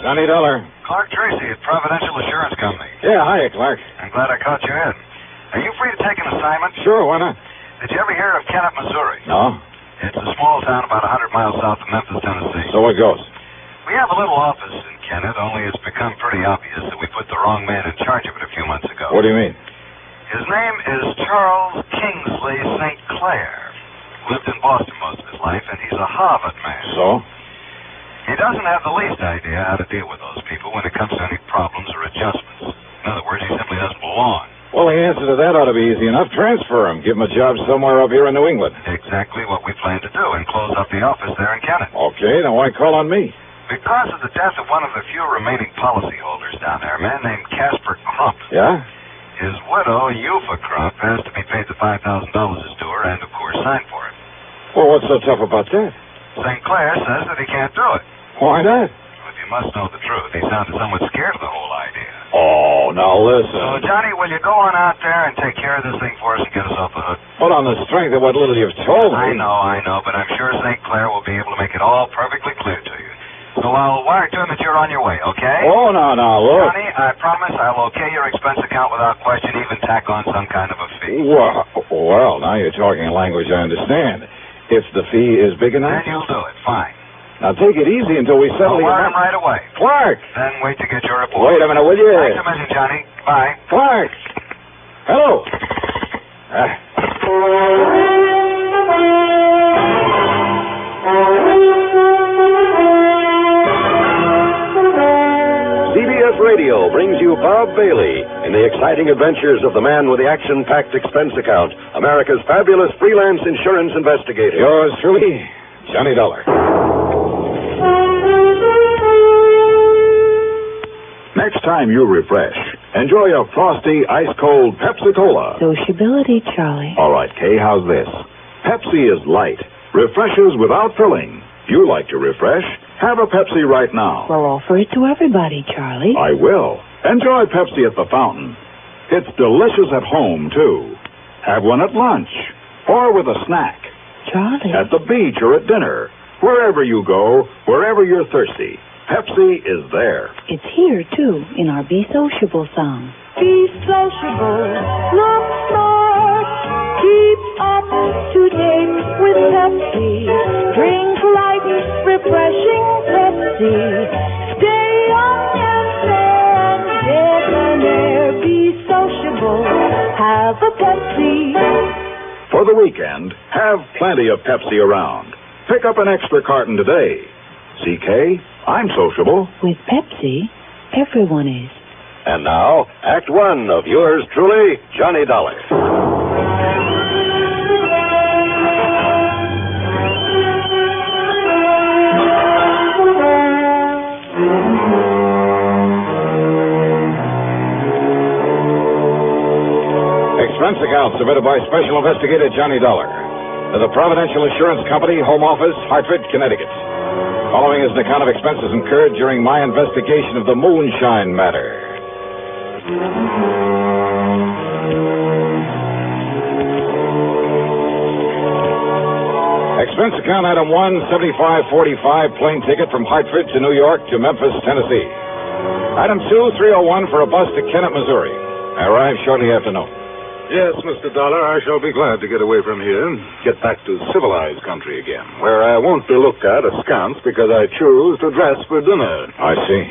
Johnny Dollar. Clark Tracy at Providential Assurance Company. Yeah, hiya, Clark. I'm glad I caught you in. Are you free to take an assignment? Sure, why not? Did you ever hear of Kennett, Missouri? No. It's a small town about 100 miles south of Memphis, Tennessee. So it goes. We have a little office in Kennett, only it's become pretty obvious that we put the wrong man in charge of it a few months ago. What do you mean? His name is Charles Kingsley St. Clair. Lived in Boston most of his life, and he's a Harvard man. So? He doesn't have the least idea how to deal with those people when it comes to any problems or adjustments. In other words, he simply doesn't belong. Well, the answer to that ought to be easy enough. Transfer him. Give him a job somewhere up here in New England. Exactly what we plan to do, and close up the office there in Kennett. Okay, then why call on me? Because of the death of one of the few remaining policyholders down there, a man named Casper Crump. Yeah? His widow, Eupha Crump, has to be paid the $5,000 as to her and, of course, sign for it. Well, what's so tough about that? St. Clair says that he can't do it. Why not? Well, if you must know the truth, he sounded somewhat scared of the whole idea. Oh, now listen. So, Johnny, will you go on out there and take care of this thing for us and get us off the hook? Well, on the strength of what little you've told me. I know, but I'm sure St. Clair will be able to make it all perfectly clear to you. So I'll wire to him that you're on your way, okay? Oh, no, look. Johnny, I promise I'll okay your expense account without question, even tack on some kind of a fee. Well, now you're talking a language I understand. If the fee is big enough? Then you'll do it, fine. Now take it easy until we settle I'll wire him right away. Clark! Then wait to get your report. Wait a minute, will you? Thanks a million, Johnny. Bye. Clark! Hello! CBS Radio brings you Bob Bailey in the exciting adventures of the man with the action-packed expense account, America's fabulous freelance insurance investigator. Yours truly, Johnny Dollar. Next time you refresh, enjoy a frosty, ice-cold Pepsi-Cola. Sociability, Charlie. All right, Kay, how's this? Pepsi is light, refreshes without filling. You like to refresh? Have a Pepsi right now. We'll offer it to everybody, Charlie. I will. Enjoy Pepsi at the fountain. It's delicious at home, too. Have one at lunch or with a snack. Charlie. At the beach or at dinner. Wherever you go, wherever you're thirsty, Pepsi is there. It's here, too, in our Be Sociable song. Be sociable, look smart, keep up to date with Pepsi. Drink light, refreshing Pepsi. Stay young and fair and debonair. Be sociable, have a Pepsi. For the weekend, have plenty of Pepsi around. Pick up an extra carton today. CK, I'm sociable. With Pepsi, everyone is. And now, Act One of yours truly, Johnny Dollar. Expense account submitted by Special Investigator Johnny Dollar to the Providential Assurance Company, Home Office, Hartford, Connecticut. Following is an account of expenses incurred during my investigation of the Moonshine matter. Expense account item 1, $75.45, plane ticket from Hartford to New York to Memphis, Tennessee. Item 2, $301 for a bus to Kennett, Missouri. I arrived shortly after noon. Yes, Mr. Dollar, I shall be glad to get away from here, get back to civilized country again, where I won't be looked at askance because I choose to dress for dinner. I see.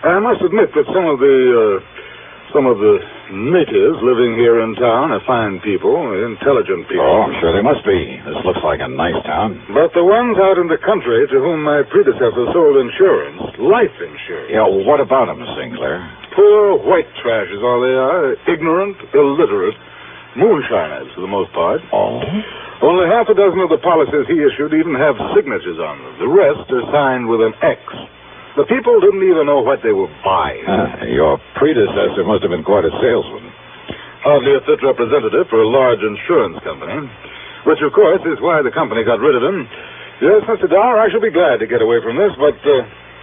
I must admit that some of the natives living here in town are fine people, intelligent people. Oh, I'm sure they must be. This looks like a nice town. But the ones out in the country to whom my predecessor sold insurance, life insurance. Yeah, what about them, Miss Sinclair? Poor white trash is all they are, ignorant, illiterate, moonshiners for the most part. Oh? Only half a dozen of the policies he issued even have signatures on them. The rest are signed with an X. The people didn't even know what they were buying. Your predecessor must have been quite a salesman. Hardly a fit representative for a large insurance company, which, of course, is why the company got rid of him. Yes, Mr. Dollar, I shall be glad to get away from this, but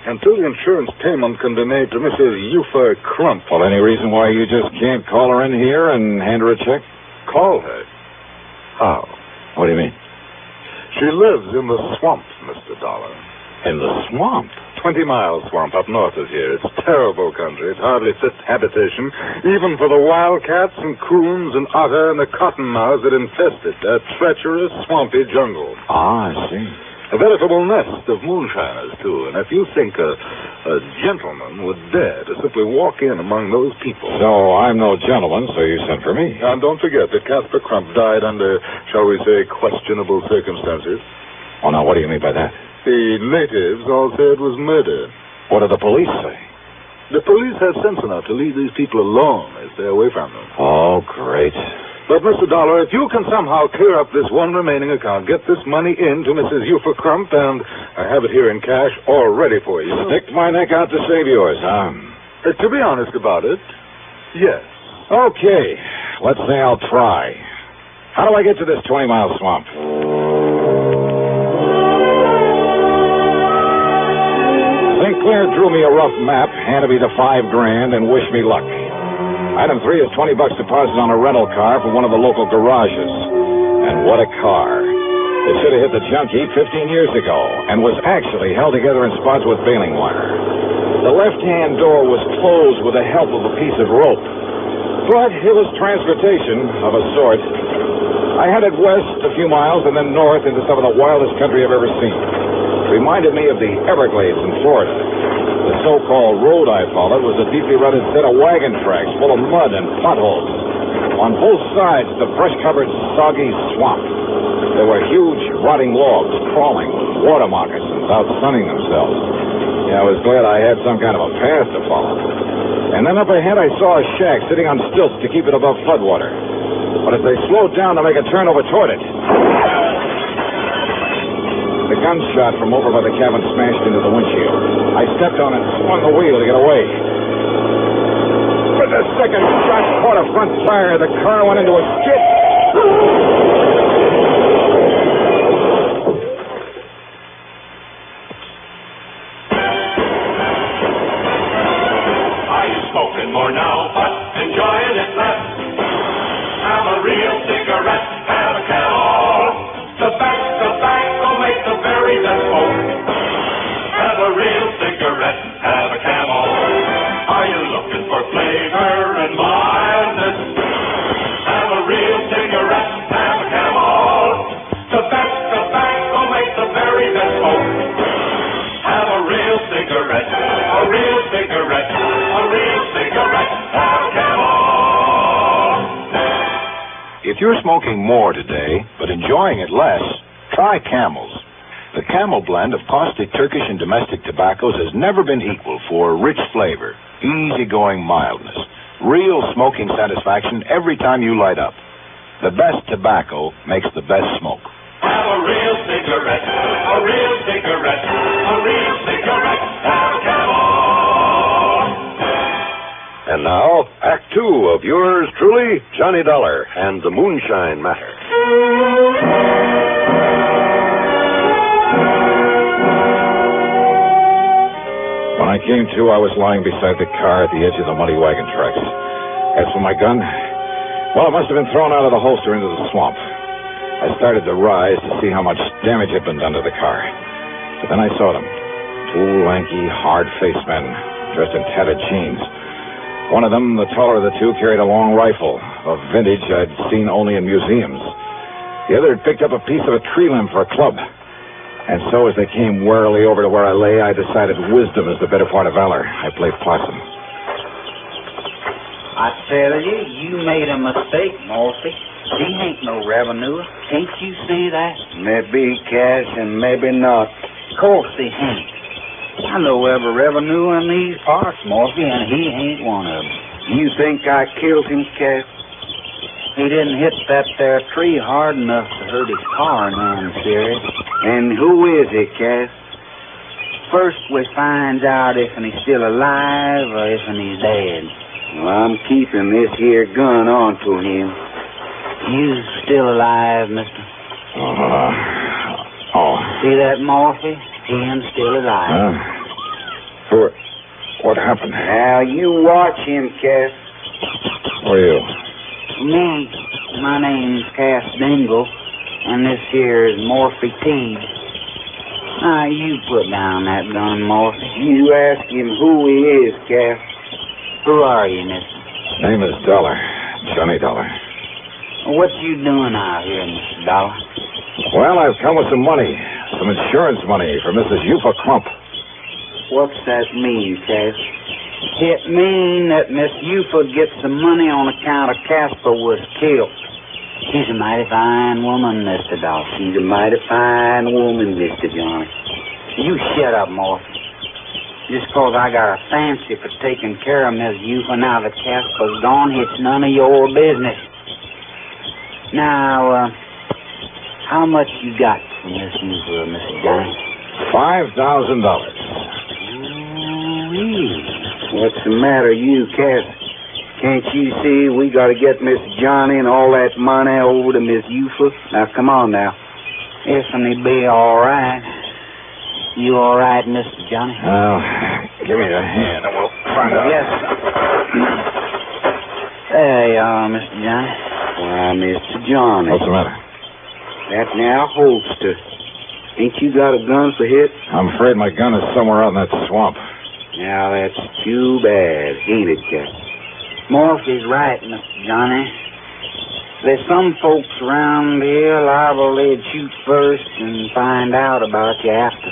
until the insurance payment can be made to Mrs. Eupha Crump. Well, any reason why you just can't call her in here and hand her a check? Call her? How? What do you mean? She lives in the swamp, Mr. Dollar. In the swamp? 20-mile swamp up north of here. It's terrible country. It's hardly fit habitation, even for the wildcats and coons and otter and the cottonmouths that infest it. A treacherous, swampy jungle. Ah, I see. A veritable nest of moonshiners, too. And if you think a gentleman would dare to simply walk in among those people... So I'm no gentleman, so you sent for me. And don't forget that Casper Crump died under, shall we say, questionable circumstances. Oh, now, what do you mean by that? The natives all said it was murder. What do the police say? The police have sense enough to leave these people alone. They stay away from them. Oh, great. But, Mr. Dollar, if you can somehow clear up this one remaining account, get this money in to Mrs. Euphra Crump, and I have it here in cash all ready for you. Stick my neck out to save yours, huh? To be honest about it, yes. Okay. Let's say I'll try. How do I get to this 20-mile swamp? Sinclair drew me a rough map, handed me the $5,000, and wished me luck. Item 3 is $20 deposit on a rental car for one of the local garages. And what a car. It should have hit the junk heap 15 years ago and was actually held together in spots with baling wire. The left-hand door was closed with the help of a piece of rope. But it was transportation of a sort. I headed west a few miles and then north into some of the wildest country I've ever seen. It reminded me of the Everglades in Florida. The so-called road I followed was a deeply rutted set of wagon tracks full of mud and potholes. On both sides, the brush-covered, soggy swamp. There were huge, rotting logs crawling with water moccasins out sunning themselves. Yeah, I was glad I had some kind of a path to follow. And then up ahead, I saw a shack sitting on stilts to keep it above floodwater. But as they slowed down to make a turn over toward it, the gunshot from over by the cabin smashed into the windshield. I stepped on it and swung the wheel to get away. But the second shot caught a front tire. The car went into a skid. Are you smoking more now, but enjoying it less? Have a real cigarette, have a Camel. Tobacco makes the very best smoke. Have a real cigarette, have a Camel. Are you looking for flavor and mildness? Have a real cigarette, have a Camel. Tobacco makes the very best smoke. Have a real cigarette, a real cigarette, a real cigarette, have a Camel. If you're smoking more today, but enjoying it less, try Camels. The Camel blend of caustic Turkish and domestic tobaccos has never been equal for rich flavor, easygoing mildness, real smoking satisfaction every time you light up. The best tobacco makes the best smoke. Have a real cigarette, a real cigarette, a real cigarette, have a Camel. And now, Act 2 of yours truly, Johnny Dollar and the Moonshine Matter. When I came to, I was lying beside the car at the edge of the muddy wagon tracks. As for my gun, well, it must have been thrown out of the holster into the swamp. I started to rise to see how much damage had been done to the car. But then I saw them. Two lanky, hard-faced men dressed in tattered jeans. One of them, the taller of the two, carried a long rifle, a vintage I'd seen only in museums. The other had picked up a piece of a tree limb for a club. And so as they came warily over to where I lay, I decided wisdom is the better part of valor. I played possum. I tell you, you made a mistake, Morphy. He ain't no revenue. Can't you see that? Maybe cash and maybe not. Of course he ain't. I know every revenue in these parts, Morphy, and he ain't one of them. You think I killed him, Cass? He didn't hit that there tree hard enough to hurt his car none, serious. And who is he, Cass? First we find out if he's still alive or if he's dead. Well, I'm keeping this here gun on to him. You still alive, mister? See that, Morphy? Him still alive. What happened? Now, you watch him, Cass. Who are you? Me, my name's Cass Dingle, and this here is Morphy Teague. You put down that gun, Morphy. You ask him who he is, Cass. Who are you, mister? Name is Dollar. Johnny Dollar. What you doing out here, Mr. Dollar? Well, I've come with some money. Some insurance money for Mrs. Eufa Crump. What's that mean, Cass? It mean that Miss Eufa gets some money on account of Casper was killed. She's a mighty fine woman, Mr. Dollar. She's a mighty fine woman, Mr. Johnny. You shut up, Morphy. Just 'cause I got a fancy for taking care of Miss Eufa now that Casper's gone, it's none of your business. Now, how much you got for Miss Eufa, Mr. Johnny? $5,000. What's the matter, you, Cass? Can't you see we got to get Miss Johnny and all that money over to Miss Eufa? Now, come on now. Isn't he be all right? You all right, Mr. Johnny? Well, give me the hand and we'll find out. Yes, sir. There you are, Mr. Johnny. Why, Mr. Johnny. What's the matter? That now holster. Ain't you got a gun for hit? I'm afraid my gun is somewhere out in that swamp. Now, that's too bad, ain't it, Cap? Morphy's right, Mr. Johnny. There's some folks around here liable they'd shoot first and find out about you after.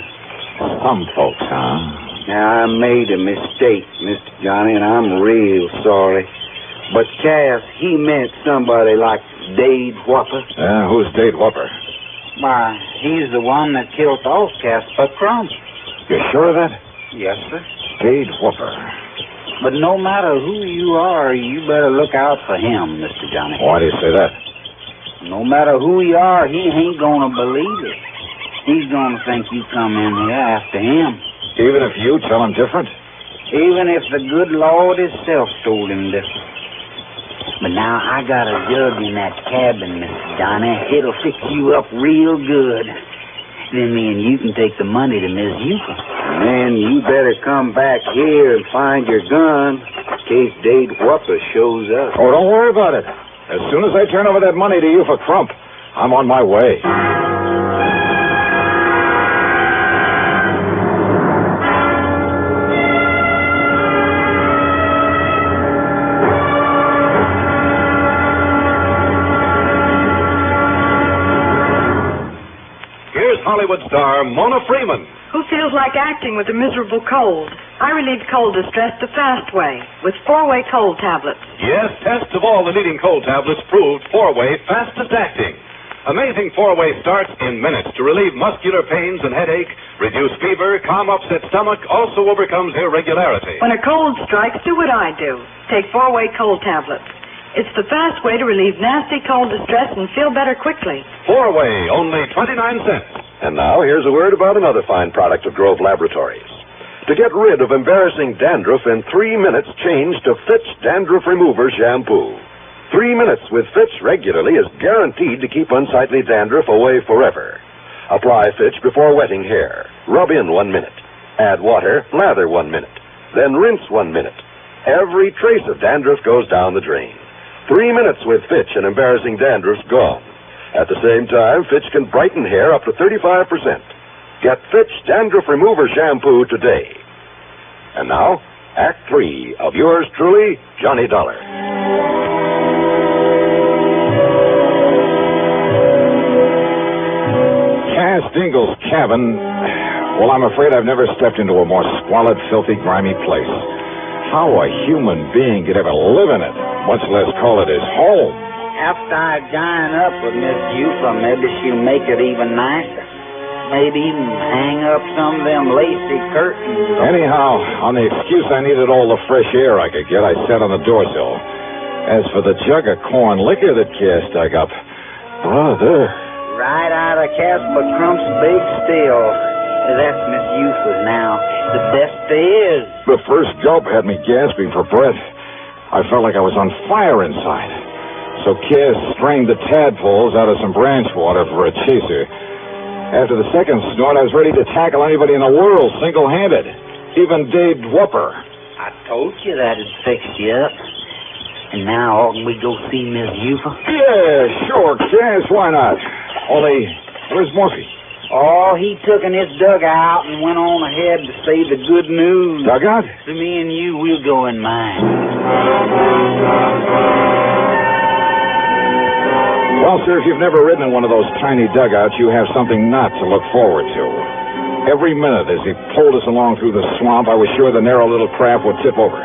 Some folks, huh? Now, I made a mistake, Mr. Johnny, and I'm real sorry. But Cass, he meant somebody like Dade Whopper. Yeah, who's Dade Whopper? Why, he's the one that killed off Casper Crump. You sure of that? Yes, sir. Dade Whopper. But no matter who you are, you better look out for him, Mr. Johnny. Why do you say that? No matter who you are, he ain't gonna believe it. He's gonna think you come in here after him. Even if you tell him different? Even if the good Lord himself told him different. But now I got a jug in that cabin, Mr. Johnny. It'll fix you up real good. Then me and you can take the money to Miss Eufa. And then you better come back here and find your gun in case Dade Whopper shows up. Oh, don't worry about it. As soon as I turn over that money to you for Crump, I'm on my way. Hollywood star Mona Freeman. Who feels like acting with a miserable cold? I relieve cold distress the fast way with 4-way cold tablets. Yes, tests of all the leading cold tablets proved 4-way fastest acting. Amazing 4-way starts in minutes to relieve muscular pains and headache, reduce fever, calm upset stomach, also overcomes irregularity. When a cold strikes, do what I do. Take 4-way cold tablets. It's the fast way to relieve nasty cold distress and feel better quickly. 4-way, only 29 cents. And now, here's a word about another fine product of Grove Laboratories. To get rid of embarrassing dandruff in 3 minutes, change to Fitch Dandruff Remover Shampoo. 3 minutes with Fitch regularly is guaranteed to keep unsightly dandruff away forever. Apply Fitch before wetting hair. Rub in 1 minute. Add water, lather 1 minute. Then rinse 1 minute. Every trace of dandruff goes down the drain. 3 minutes with Fitch and embarrassing dandruff's gone. At the same time, Fitch can brighten hair up to 35%. Get Fitch Dandruff Remover Shampoo today. And now, Act 3 of yours truly, Johnny Dollar. Cass Dingle's cabin. Well, I'm afraid I've never stepped into a more squalid, filthy, grimy place. How a human being could ever live in it, much less call it his home. After I join up with Miss Eufa, maybe she'll make it even nicer. Maybe even hang up some of them lacy curtains. Anyhow, on the excuse I needed all the fresh air I could get, I sat on the doorsill. As for the jug of corn liquor that Cass dug up, brother. Right out of Casper Crump's big still. That's Miss Eufa's now. The best there is. The first gulp had me gasping for breath. I felt like I was on fire inside. So Cass strained the tadpoles out of some branch water for a chaser. After the second snort, I was ready to tackle anybody in the world single-handed. Even Dade Whopper. I told you that'd fix you up. And now, oughtn't we go see Miss Eufa? Yeah, sure, Cass, why not? Only, where's Morphy? Oh, he took in his dugout and went on ahead to say the good news. Dugout? So me and you, we'll go in mine. Well, sir, if you've never ridden in one of those tiny dugouts, you have something not to look forward to. Every minute as he pulled us along through the swamp, I was sure the narrow little craft would tip over.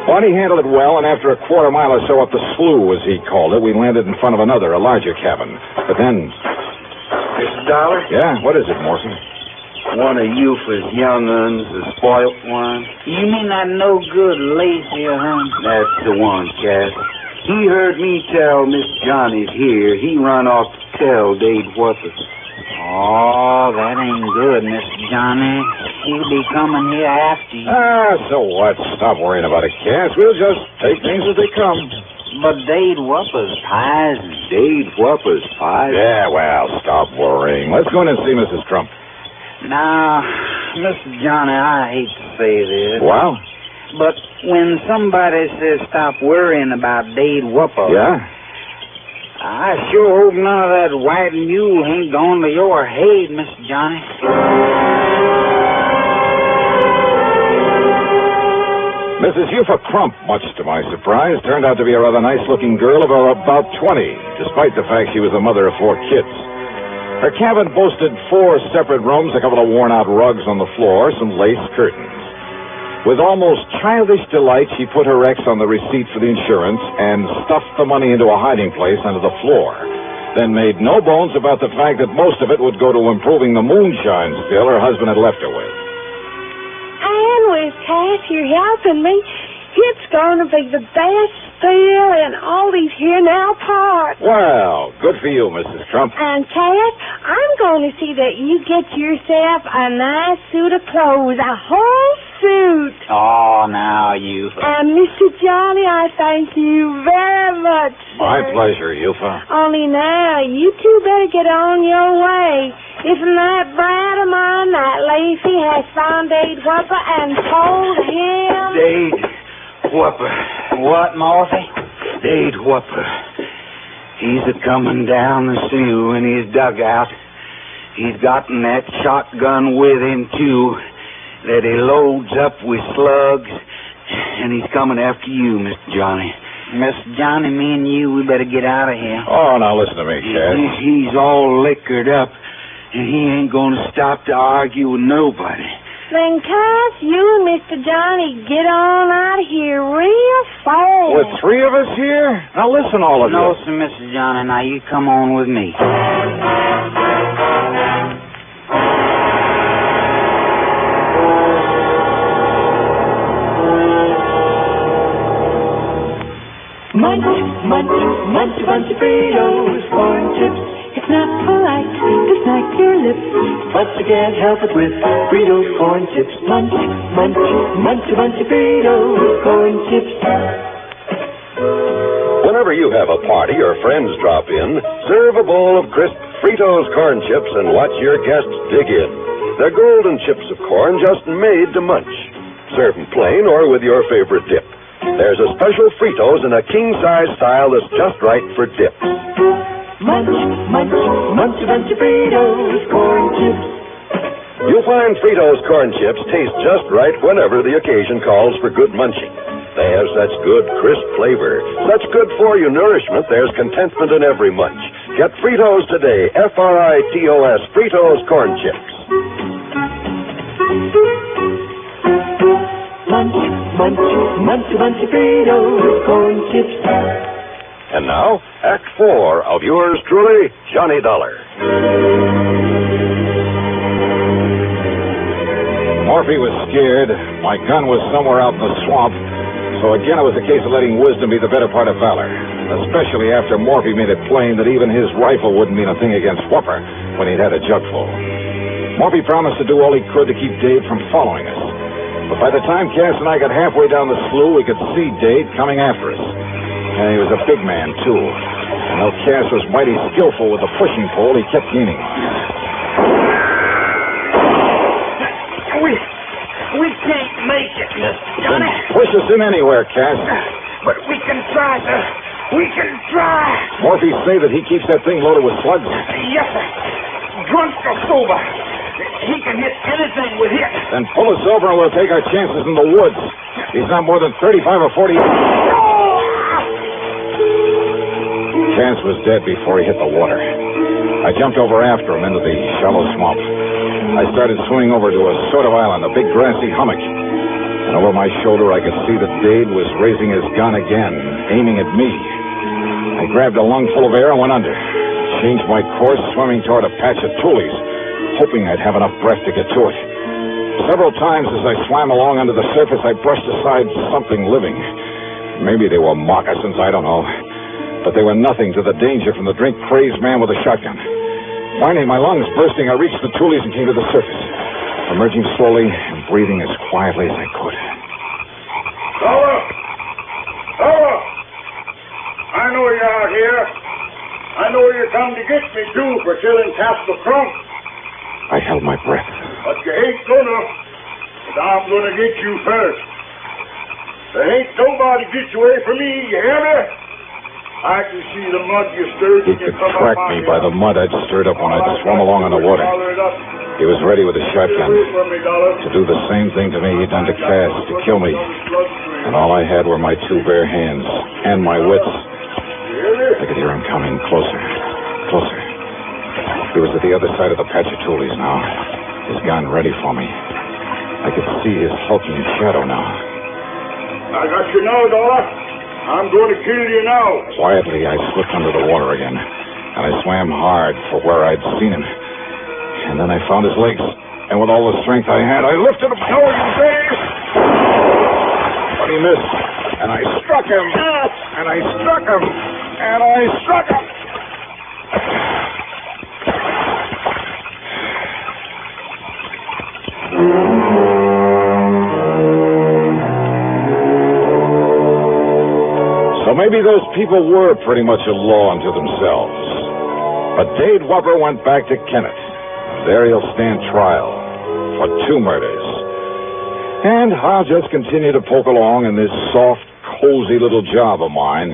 But he handled it well, and after a quarter mile or so up the slough, as he called it, we landed in front of another, a larger cabin. But then... Mr. Dollar? Yeah, what is it, Morrison? One of Eufa's young uns, the spoilt one. You mean that no good lazy, huh? That's the one, Cass. He heard me tell Miss Johnny's here. He run off to tell Dade Whooper. Oh, that ain't good, Miss Johnny. He'll be coming here after you. So what? Stop worrying about it, Cass. We'll just take things as they come. But Dade Whooper's pies. Dade Whooper's pies? Yeah, well, stop worrying. Let's go in and see Mrs. Trump. Now, Mr. Johnny, I hate to say this. Well? But when somebody says stop worrying about Dade Whooper... Yeah? I sure hope none of that white mule ain't gone to your head, Mr. Johnny. Mrs. Eufa Crump, much to my surprise, turned out to be a rather nice-looking girl of about 20, despite the fact she was the mother of 4 kids. Her cabin boasted 4 separate rooms, a couple of worn-out rugs on the floor, some lace curtains. With almost childish delight, she put her X on the receipt for the insurance and stuffed the money into a hiding place under the floor, then made no bones about the fact that most of it would go to improving the moonshine still her husband had left her with. And with Cass, you're helping me. It's going to be the best still in all these here now parts. Well, good for you, Mrs. Trump. And Cass, I'm going to see that you get yourself a nice suit of clothes, a whole suit. Oh, now, you... And Mr. Johnny, I thank you very much, sir. My pleasure, Eufa. Only now, you two better get on your way. If that brat of mine, that Lacey, has found Dade Whooper and told him... Dade Whooper. What, Morphy? Dade Whooper. He's a-coming down the slough in his dugout. He's gotten that shotgun with him, too, that he loads up with slugs, and he's coming after you, Mr. Johnny. Mr. Johnny, me and you, we better get out of here. Oh, now listen to me, Cass. He's all liquored up, and he ain't going to stop to argue with nobody. Then, Cass, you and Mr. Johnny get on out of here real fast. With 3 of us here? Now listen, all of you. No, sir, Mr. Johnny. Now, you come on with me. Munch, munch, munch a bunch of Fritos, corn chips. It's not polite to smack your lips, but you can't help it with Fritos corn chips. Munch, munch, munch a bunch of Fritos, corn chips. Whenever you have a party or friends drop in, serve a bowl of crisp Fritos corn chips and watch your guests dig in. They're golden chips of corn just made to munch. Serve them plain or with your favorite dip. There's a special Fritos in a king-size style that's just right for dips. Munch, munch, munch a bunch of Fritos corn chips. You'll find Fritos corn chips taste just right whenever the occasion calls for good munching. They have such good, crisp flavor, such good-for-you nourishment, there's contentment in every munch. Get Fritos today, Fritos, Fritos corn chips. Munch, munch, munch a bunch of Fritos corn chips. And now, Act 4 of yours truly, Johnny Dollar. Morphy was scared. My gun was somewhere out in the swamp. So again, it was a case of letting wisdom be the better part of valor. Especially after Morphy made it plain that even his rifle wouldn't mean a thing against Whooper when he'd had a jugful. Morphy promised to do all he could to keep Dade from following us. But by the time Cass and I got halfway down the slough, we could see Dade coming after us. And he was a big man, too. And though Cass was mighty skillful with the pushing pole, he kept gaining on us. We can't make it, Mr. Johnny. Push us in anywhere, Cass. But we can try, sir. We can try. Morphy say that he keeps that thing loaded with slugs. Yes, sir. drunk or sober. He can hit anything with it. Then pull us over and we'll take our chances in the woods. He's not more than 35 or 40. Chance was dead before he hit the water. I jumped over after him into the shallow swamp. I started swimming over to a sort of island, a big grassy hummock. And over my shoulder I could see that Dade was raising his gun again, aiming at me. I grabbed a lungful of air and went under. Changed my course, swimming toward a patch of tules, hoping I'd have enough breath to get to it. Several times as I swam along under the surface, I brushed aside something living. Maybe they were moccasins, I don't know. But they were nothing to the danger from the drink-crazed man with a shotgun. Finally, my lungs bursting, I reached the tules and came to the surface, emerging slowly and breathing as quietly as I could. Lower! Lower! I know you're out here. I know you come to get me, too, for killing Casper Crump. I held my breath. But you ain't gonna. But I'm gonna get you first. There ain't nobody gets away from me, you hear me? I can see the mud you stirred. He could track me by the mud I'd stirred up when I'd swum along on the water. He was ready with a shotgun to do the same thing to me he'd done to Cass, to kill me. And all I had were my two bare hands and my wits. I could hear him coming closer, closer. He was at the other side of the patch of tules now, his gun ready for me. I could see his hulking shadow now. I got you now, Dollar. I'm going to kill you now. Quietly, I slipped under the water again, and I swam hard for where I'd seen him. And then I found his legs, and with all the strength I had, I lifted him. No, you Dave! But he missed, and I struck him, and I struck him, and I struck him. So maybe those people were pretty much a law unto themselves. But Dade Whopper went back to Kennett. There he'll stand trial for 2 murders. And I'll just continue to poke along in this soft, cozy little job of mine.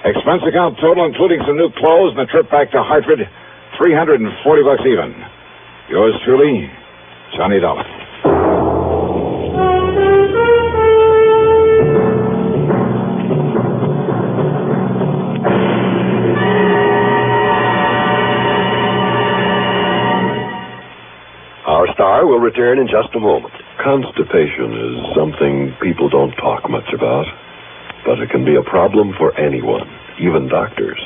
Expense account total, including some new clothes and a trip back to Hartford, $340 even. Yours truly, Johnny Dollar. Our star will return in just a moment. Constipation is something people don't talk much about, but it can be a problem for anyone, even doctors.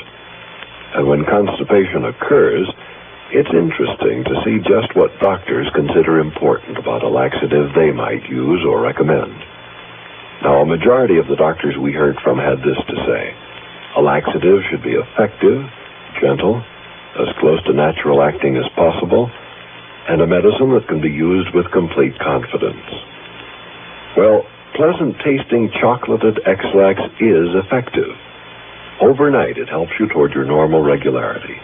And when constipation occurs, it's interesting to see just what doctors consider important about a laxative they might use or recommend. Now, a majority of the doctors we heard from had this to say: a laxative should be effective, gentle, as close to natural acting as possible, and a medicine that can be used with complete confidence. Well, pleasant-tasting chocolated X-Lax is effective. Overnight, it helps you toward your normal regularity.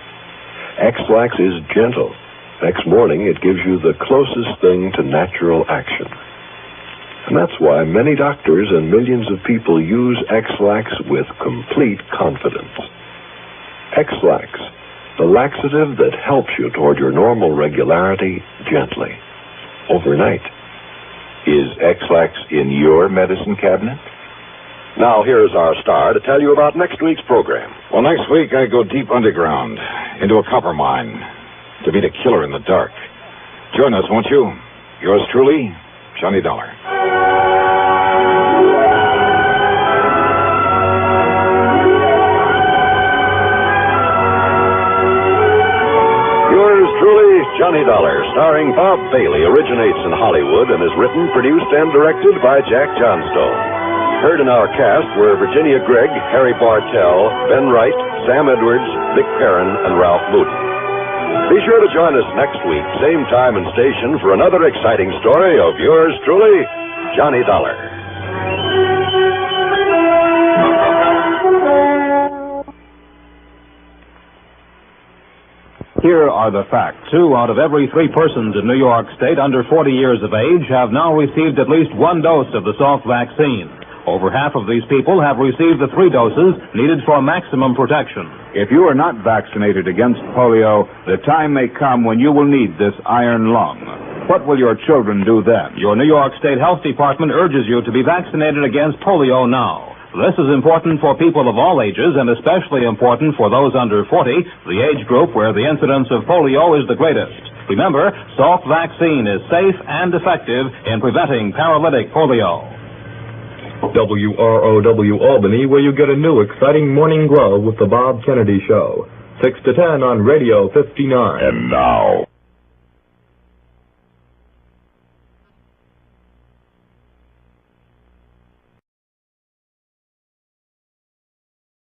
X-Lax is gentle. Next morning, it gives you the closest thing to natural action. And that's why many doctors and millions of people use X-Lax with complete confidence. X-Lax, the laxative that helps you toward your normal regularity gently, overnight. Is X-Lax in your medicine cabinet? Now, here's our star to tell you about next week's program. Well, next week I go deep underground, into a copper mine, to meet a killer in the dark. Join us, won't you? Yours truly, Johnny Dollar. Yours truly, Johnny Dollar, starring Bob Bailey, originates in Hollywood and is written, produced, and directed by Jack Johnstone. Heard in our cast were Virginia Gregg, Harry Bartell, Ben Wright, Sam Edwards, Vic Perrin, and Ralph Moody. Be sure to join us next week, same time and station, for another exciting story of yours truly, Johnny Dollar. Here are the facts. 2 out of every 3 persons in New York State under 40 years of age have now received at least 1 dose of the Salk vaccine. Over half of these people have received the 3 doses needed for maximum protection. If you are not vaccinated against polio, the time may come when you will need this iron lung. What will your children do then? Your New York State Health Department urges you to be vaccinated against polio now. This is important for people of all ages and especially important for those under 40, the age group where the incidence of polio is the greatest. Remember, Salk vaccine is safe and effective in preventing paralytic polio. WROW Albany, where you get a new exciting morning glow with the Bob Kennedy Show. 6 to 10 on Radio 59. And now...